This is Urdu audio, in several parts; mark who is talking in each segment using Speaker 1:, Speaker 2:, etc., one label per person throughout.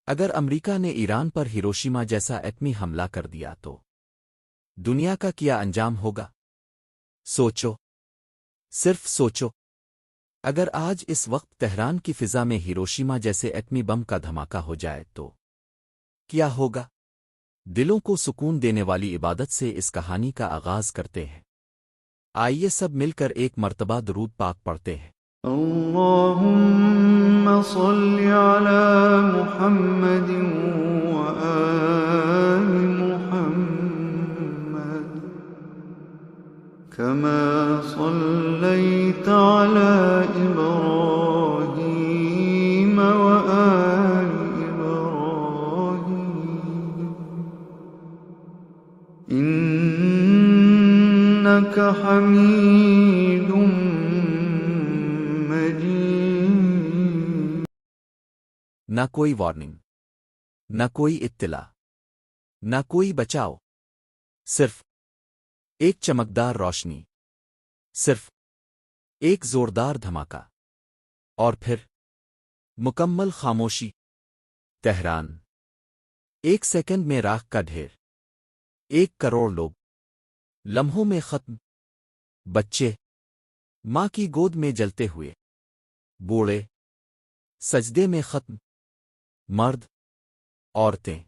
Speaker 1: اگر امریکہ نے ایران پر ہیروشیما جیسا ایٹمی حملہ کر دیا تو دنیا کا کیا انجام ہوگا؟ سوچو، صرف سوچو۔ اگر آج اس وقت تہران کی فضا میں ہیروشیما جیسے ایٹمی بم کا دھماکہ ہو جائے تو کیا ہوگا؟ دلوں کو سکون دینے والی عبادت سے اس کہانی کا آغاز کرتے ہیں۔ آئیے سب مل کر ایک مرتبہ درود پاک پڑھتے ہیں۔
Speaker 2: اللهم صل على محمد وآل محمد كما صليت على إبراهيم وآل إبراهيم إنك حميد مجيد۔
Speaker 1: نہ کوئی وارننگ، نہ کوئی اطلاع، نہ کوئی بچاؤ، صرف ایک چمکدار روشنی، صرف ایک زوردار دھماکہ، اور پھر مکمل خاموشی۔ تہران، 1 سیکنڈ میں راکھ کا ڈھیر، 1 کروڑ لوگ لمحوں میں ختم، بچے ماں کی گود میں جلتے ہوئے، بوڑھے سجدے میں ختم، مرد، عورتیں،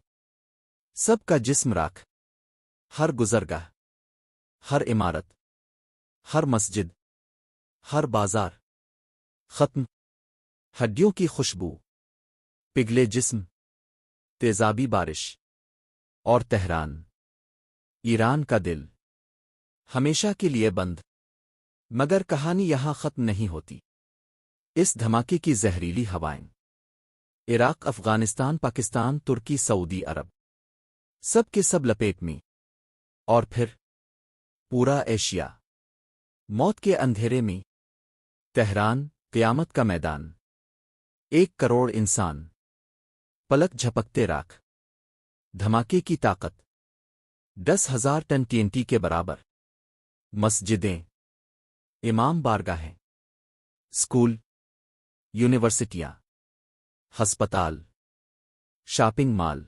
Speaker 1: سب کا جسم راکھ، ہر گزرگاہ، ہر عمارت، ہر مسجد، ہر بازار ختم، ہڈیوں کی خوشبو، پگھلے جسم، تیزابی بارش، اور تہران، ایران کا دل ہمیشہ کے لیے بند۔ مگر کہانی یہاں ختم نہیں ہوتی۔ اس دھماکے کی زہریلی ہوائیں عراق، افغانستان، پاکستان، ترکی، سعودی عرب، سب کے سب لپیٹ میں، اور پھر پورا ایشیا موت کے اندھیرے میں۔ تہران، قیامت کا میدان، 1 کروڑ انسان پلک جھپکتے راکھ، دھماکے کی طاقت 10,000 ٹن TNT کے برابر، مسجدیں، امام بارگاہیں، اسکول، یونیورسٹیاں، ہسپتال، شاپنگ مال،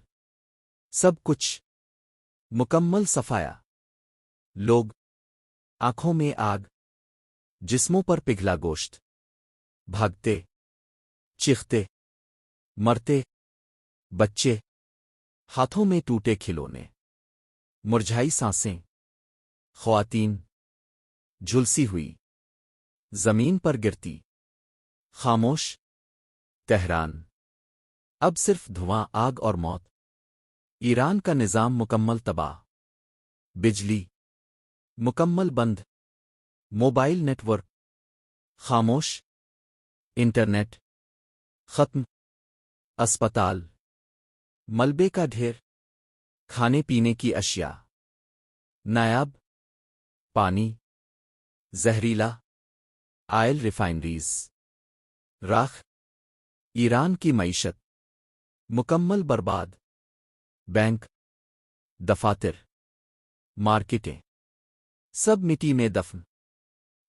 Speaker 1: سب کچھ مکمل صفایا۔ لوگ آنکھوں میں آگ، جسموں پر پگھلا گوشت، بھاگتے، چیختے، مرتے، بچے، ہاتھوں میں ٹوٹے کھلونے، مرجھائی سانسیں، خواتین جھلسی ہوئی، زمین پر گرتی، خاموش۔ تہران اب صرف دھواں، آگ اور موت۔ ایران کا نظام مکمل تباہ، بجلی مکمل بند، موبائل نیٹ ورک خاموش، انٹرنیٹ ختم، اسپتال ملبے کا ڈھیر، کھانے پینے کی اشیاء نایاب، پانی زہریلا، آئل ریفائنریز راکھ، ایران کی معیشت مکمل برباد، بینک، دفاتر، مارکیٹیں سب مٹی میں دفن،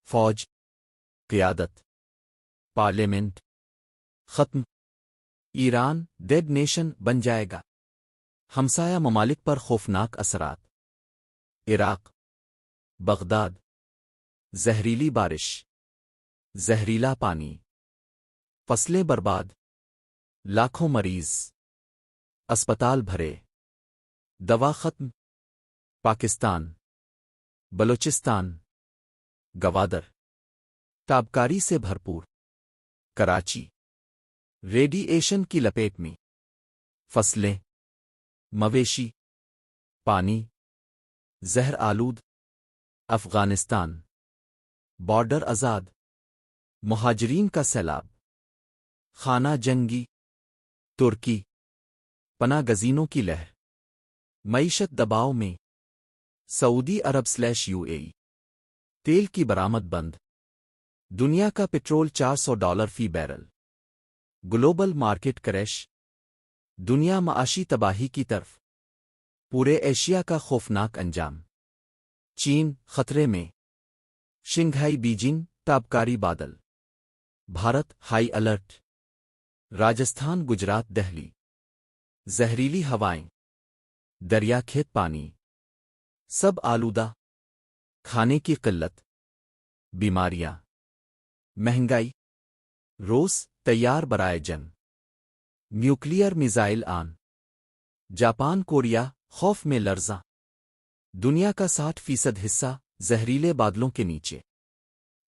Speaker 1: فوج، قیادت، پارلیمنٹ ختم۔ ایران ڈیڈ نیشن بن جائے گا۔ ہمسایہ ممالک پر خوفناک اثرات، عراق، بغداد، زہریلی بارش، زہریلا پانی، فصلیں برباد، لاکھوں مریض، اسپتال بھرے، دوا ختم۔ پاکستان، بلوچستان، گوادر تابکاری سے بھرپور، کراچی ریڈی ایشن کی لپیٹ میں، فصلیں، مویشی، پانی زہر آلود۔ افغانستان، بارڈر آزاد، مہاجرین کا سیلاب، خانہ جنگی، ترکی پناہ گزینوں کی لہر، معیشت دباؤ میں، سعودی عرب / UAE تیل کی برآمد بند، دنیا کا پٹرول $400 فی بیرل، گلوبل مارکیٹ کریش، دنیا معاشی تباہی کی طرف، پورے ایشیا کا خوفناک انجام۔ چین خطرے میں، شنگھائی بیجنگ تابکاری بادل، بھارت ہائی الرٹ، راجستھان، گجرات، دہلی زہریلی ہوائیں، دریا کھیت پانی، سب آلودہ، کھانے کی قلت، بیماریاں، مہنگائی، روس تیار برائے جنگ، نیوکلیئر میزائل آن، جاپان کوریا خوف میں لرزاں، دنیا کا 60% حصہ زہریلے بادلوں کے نیچے،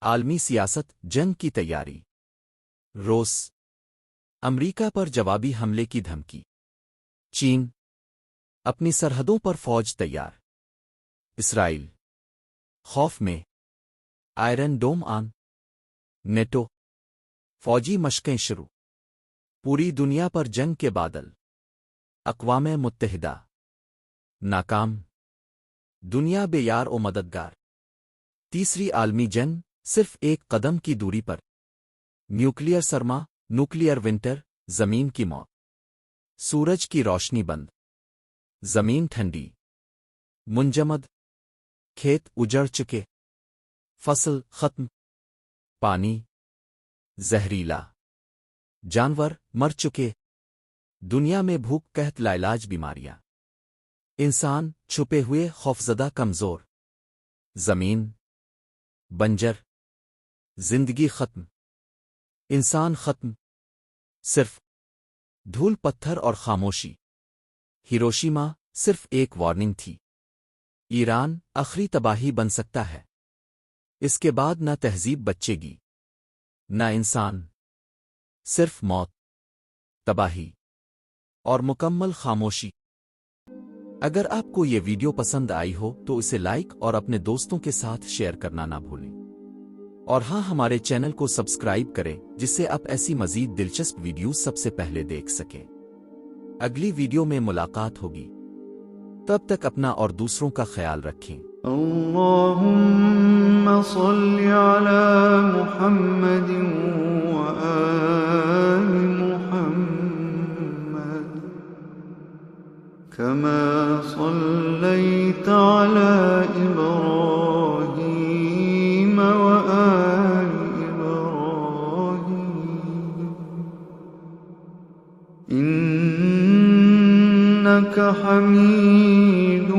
Speaker 1: عالمی سیاست جنگ کی تیاری، روس امریکہ پر جوابی حملے کی دھمکی، چین اپنی سرحدوں پر فوج تیار، اسرائیل خوف میں، آئرن ڈوم آن، نیٹو فوجی مشقیں شروع، پوری دنیا پر جنگ کے بادل، اقوام متحدہ ناکام، دنیا بے یار و مددگار، تیسری عالمی جنگ صرف ایک قدم کی دوری پر، نیوکلیئر سرما، نیوکلیئر ونٹر، زمین کی موت، سورج کی روشنی بند، زمین ٹھنڈی، منجمد، کھیت اجڑ چکے، فصل ختم، پانی زہریلا، جانور مر چکے، دنیا میں بھوک قحط لاعلاج بیماریاں، انسان چھپے ہوئے خوفزدہ کمزور، زمین بنجر، زندگی ختم، انسان ختم، صرف دھول پتھر اور خاموشی، ہیروشیما صرف ایک وارننگ تھی، ایران آخری تباہی بن سکتا ہے، اس کے بعد نہ تہذیب بچے گی نہ انسان، صرف موت، تباہی اور مکمل خاموشی۔ اگر آپ کو یہ ویڈیو پسند آئی ہو تو اسے لائک اور اپنے دوستوں کے ساتھ شیئر کرنا نہ بھولیں، اور ہاں ہمارے چینل کو سبسکرائب کریں جس سے آپ ایسی مزید دلچسپ ویڈیوز سب سے پہلے دیکھ سکیں۔ اگلی ویڈیو میں ملاقات ہوگی، تب تک اپنا اور دوسروں کا خیال رکھیں۔
Speaker 2: اللهم صل على محمد وآل محمد كما صليت على إبراهيم وآل إبراهيم إنك حميد